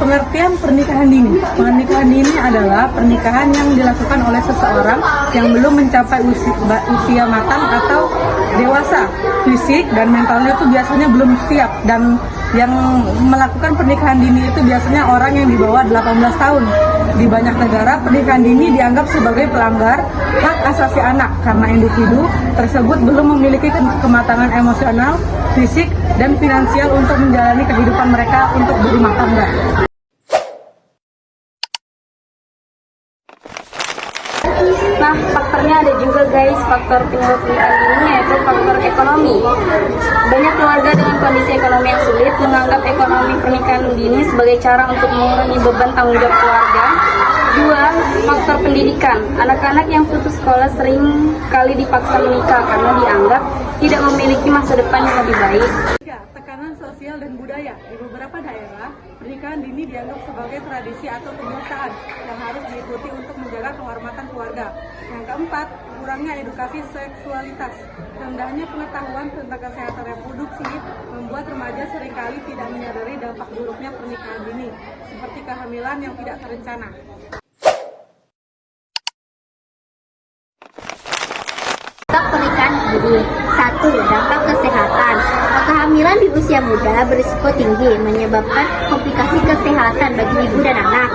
Pengertian pernikahan dini. Pernikahan dini adalah pernikahan yang dilakukan oleh seseorang yang belum mencapai usia matang atau dewasa. Fisik dan mentalnya itu biasanya belum siap, dan yang melakukan pernikahan dini itu biasanya orang yang di bawah 18 tahun. Di banyak negara, pernikahan dini dianggap sebagai pelanggar hak asasi anak karena individu tersebut belum memiliki kematangan emosional, fisik, dan finansial untuk menjalani kehidupan mereka untuk berumah tangga. Nah, faktornya ada juga guys, faktor penyebab pernikahan dini yaitu faktor ekonomi. Banyak keluarga dengan kondisi ekonomi yang sulit menganggap ekonomi pernikahan dini sebagai cara untuk mengurangi beban tanggung jawab keluarga. 2. Faktor pendidikan. Anak-anak yang putus sekolah sering kali dipaksa menikah karena dianggap tidak memiliki masa depan yang lebih baik. 3. Tekanan sosial dan budaya. Di beberapa daerah, pernikahan dini dianggap sebagai tradisi atau kebiasaan yang harus diikuti untuk menjaga kehormatan keluarga. Yang keempat, kurangnya edukasi seksualitas. Rendahnya pengetahuan tentang kesehatan reproduksi membuat remaja seringkali tidak menyadari dampak buruknya pernikahan dini, seperti kehamilan yang tidak terencana. Dampak pernikahan dini. 1. Dampak kesehatan. Kehamilan di usia muda berisiko tinggi menyebabkan komplikasi kesehatan bagi ibu dan anak,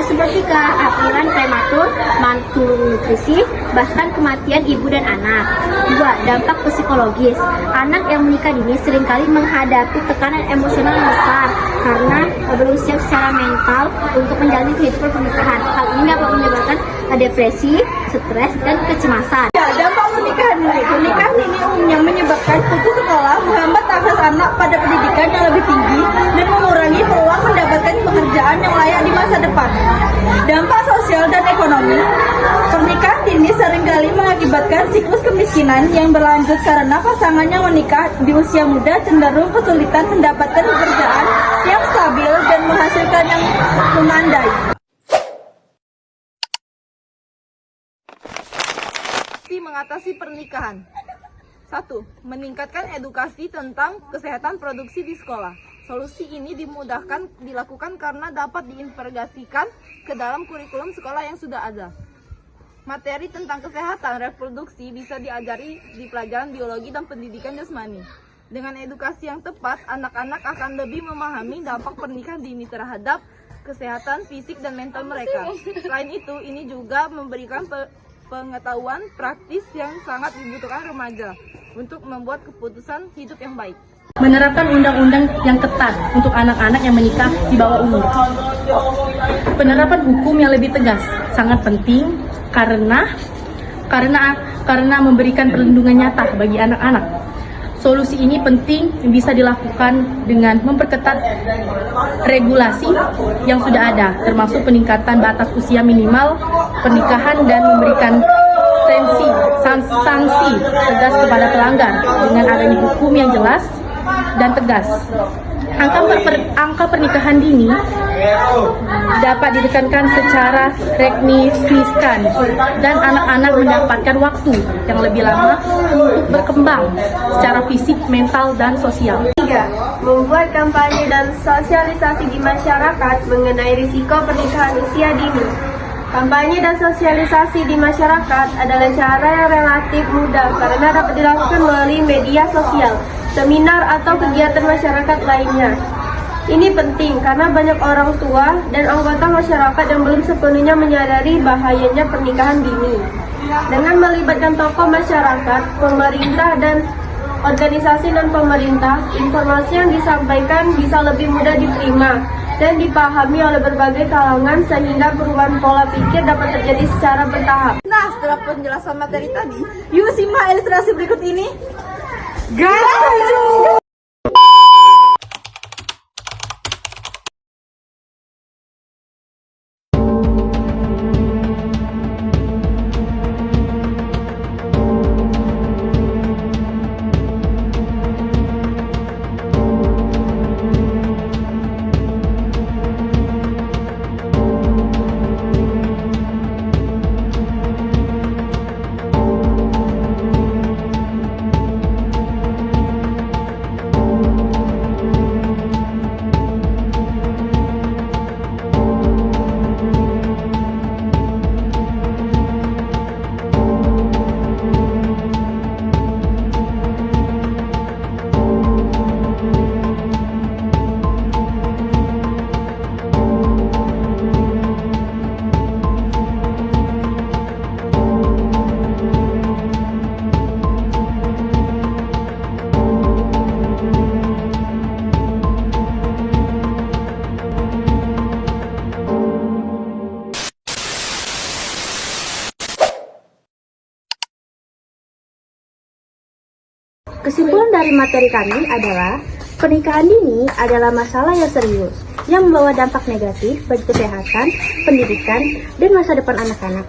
seperti kehamilan prematur, malnutrisi, bahkan kematian ibu dan anak. 2. Dampak psikologis. Anak yang menikah dini seringkali menghadapi tekanan emosional yang besar karena belum siap secara mental untuk menjalani kehidupan pernikahan. Hal ini dapat menyebabkan depresi, stres, dan kecemasan. Dampak pernikahan dini. Pernikahan dini umumnya menyebabkan putus sekolah, menghambat akses anak pada pendidikan yang lebih tinggi, dan mengurangi peluang mendapatkan pekerjaan yang layak di masa depan. Dampak sosial dan ekonomi. Pernikahan dini seringkali mengakibatkan siklus kemiskinan yang berlanjut karena pasangan yang menikah di usia muda cenderung kesulitan mendapatkan pekerjaan yang stabil dan menghasilkan yang memadai. Mengatasi pernikahan. 1. Meningkatkan edukasi tentang kesehatan produksi di sekolah. Solusi ini dilakukan karena dapat diintegrasikan ke dalam kurikulum sekolah yang sudah ada. Materi tentang kesehatan reproduksi bisa diajari di pelajaran biologi dan pendidikan jasmani. Dengan edukasi yang tepat, anak-anak akan lebih memahami dampak pernikahan dini terhadap kesehatan fisik dan mental mereka. Selain itu, ini juga memberikan pengetahuan praktis yang sangat dibutuhkan remaja untuk membuat keputusan hidup yang baik. Menerapkan undang-undang yang ketat untuk anak-anak yang menikah di bawah umur. Penerapan hukum yang lebih tegas sangat penting karena memberikan perlindungan nyata bagi anak-anak. Solusi ini penting bisa dilakukan dengan memperketat regulasi yang sudah ada, termasuk peningkatan batas usia minimal pernikahan dan memberikan sanksi tegas kepada pelanggar dengan adanya hukum yang jelas dan tegas. Angka pernikahan dini dapat ditekankan secara signifikan dan anak-anak mendapatkan waktu yang lebih lama untuk berkembang secara fisik, mental, dan sosial. 3. Membuat kampanye dan sosialisasi di masyarakat mengenai risiko pernikahan usia dini. Kampanye dan sosialisasi di masyarakat adalah cara yang relatif mudah karena dapat dilakukan melalui media sosial, seminar, atau kegiatan masyarakat lainnya. Ini penting karena banyak orang tua dan anggota masyarakat yang belum sepenuhnya menyadari bahayanya pernikahan dini. Dengan melibatkan tokoh masyarakat, pemerintah, dan organisasi non-pemerintah, informasi yang disampaikan bisa lebih mudah diterima dan dipahami oleh berbagai kalangan sehingga perubahan pola pikir dapat terjadi secara bertahap. Nah, setelah penjelasan materi tadi, Yuk simak ilustrasi berikut ini. Kesimpulan dari materi kami adalah pernikahan dini adalah masalah yang serius yang membawa dampak negatif bagi kesehatan, pendidikan, dan masa depan anak-anak.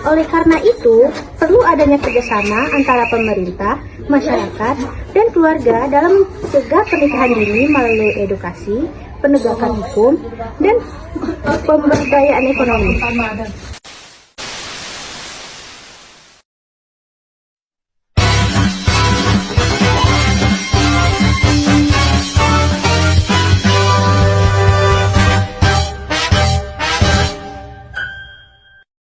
Oleh karena itu, perlu adanya kerjasama antara pemerintah, masyarakat, dan keluarga dalam mencegah pernikahan dini melalui edukasi, penegakan hukum, dan pemberdayaan ekonomi.